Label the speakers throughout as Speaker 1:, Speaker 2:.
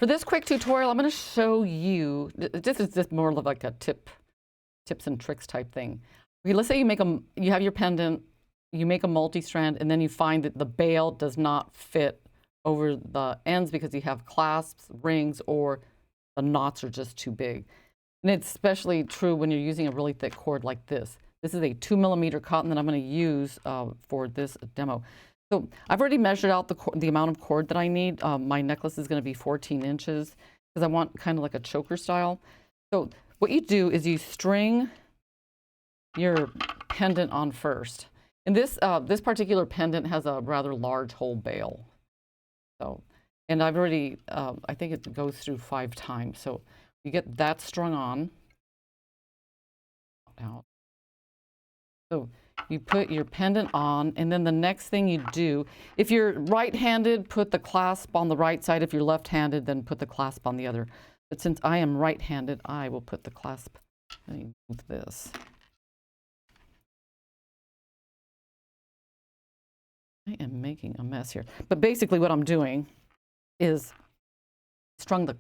Speaker 1: For this quick tutorial, I'm going to show you, this is just more of like a tips and tricks type thing. Okay, let's say you have your pendant, you make a multi-strand, and then you find that the bail does not fit over the ends because you have clasps, rings, or the knots are just too big. And it's especially true when you're using a really thick cord like this. This is a 2mm cotton that I'm going to use for this demo. So I've already measured out the amount of cord that I need. My necklace is going to be 14 inches because I want kind of like a choker style. So what you do is you string your pendant on first. And this particular pendant has a rather large whole bail. So, and I've already, I think it goes through 5 times. So you get that strung on. Out. So you put your pendant on, and then the next thing you do, if you're right-handed, put the clasp on the right side. If you're left-handed, then put the clasp on the other. But since I am right-handed, I will put the clasp. Let me move this. I am making a mess here. But basically what I'm doing is strung the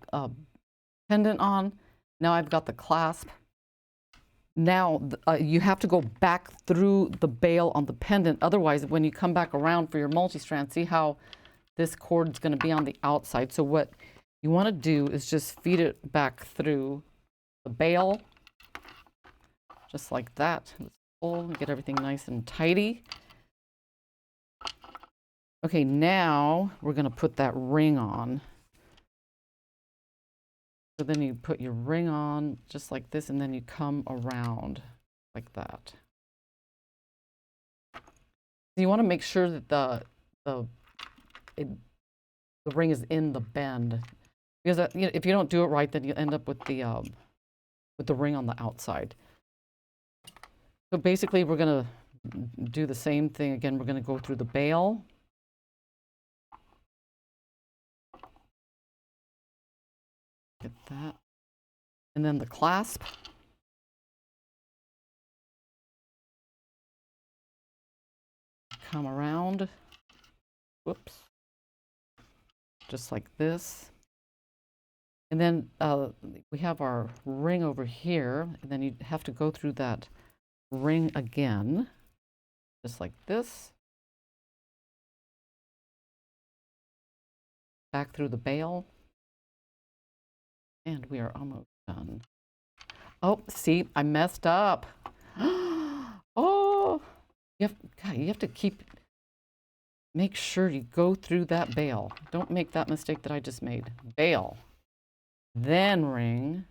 Speaker 1: pendant on. Now I've got the clasp. Now you have to go back through the bail on the pendant. Otherwise, when you come back around for your multi-strand, see how this cord is going to be on the outside. So what you want to do is just feed it back through the bail, just like that. Let's pull and get everything nice and tidy. Okay, now we're going to put that ring on. So then you put your ring on just like this, and then you come around like that. You want to make sure that the ring is in the bend, because you know, if you don't do it right, then you end up with the ring on the outside. So basically, we're going to do the same thing again. We're going to go through the bail. Get that. And then the clasp. Come around. Whoops. Just like this. And then we have our ring over here. And then you have to go through that ring again. Just like this. Back through the bail. And we are almost done. Oh, see, I messed up. Oh, you have to make sure you go through that bail. Don't make that mistake that I just made. Bail, then ring,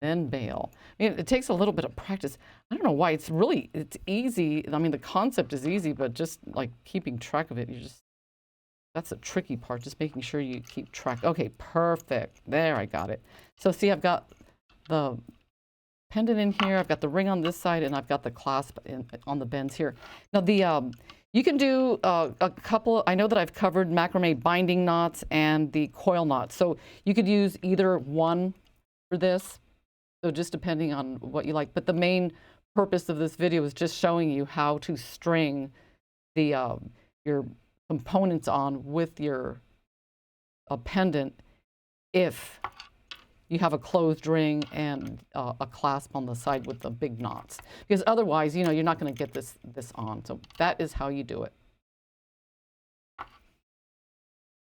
Speaker 1: then bail. I mean, it takes a little bit of practice. I don't know why. It's easy. I mean, the concept is easy, but just like keeping track of it, that's the tricky part, just making sure you keep track. Okay, perfect. There, I got it. So see, I've got the pendant in here, I've got the ring on this side, and I've got the clasp on the bends here. Now, you can do a couple, I know that I've covered macrame binding knots and the coil knots. So you could use either one for this, so just depending on what you like. But the main purpose of this video is just showing you how to string your components on with your pendant if you have a closed ring and a clasp on the side with the big knots, because otherwise, you know, you're not going to get this on. So that is how you do it.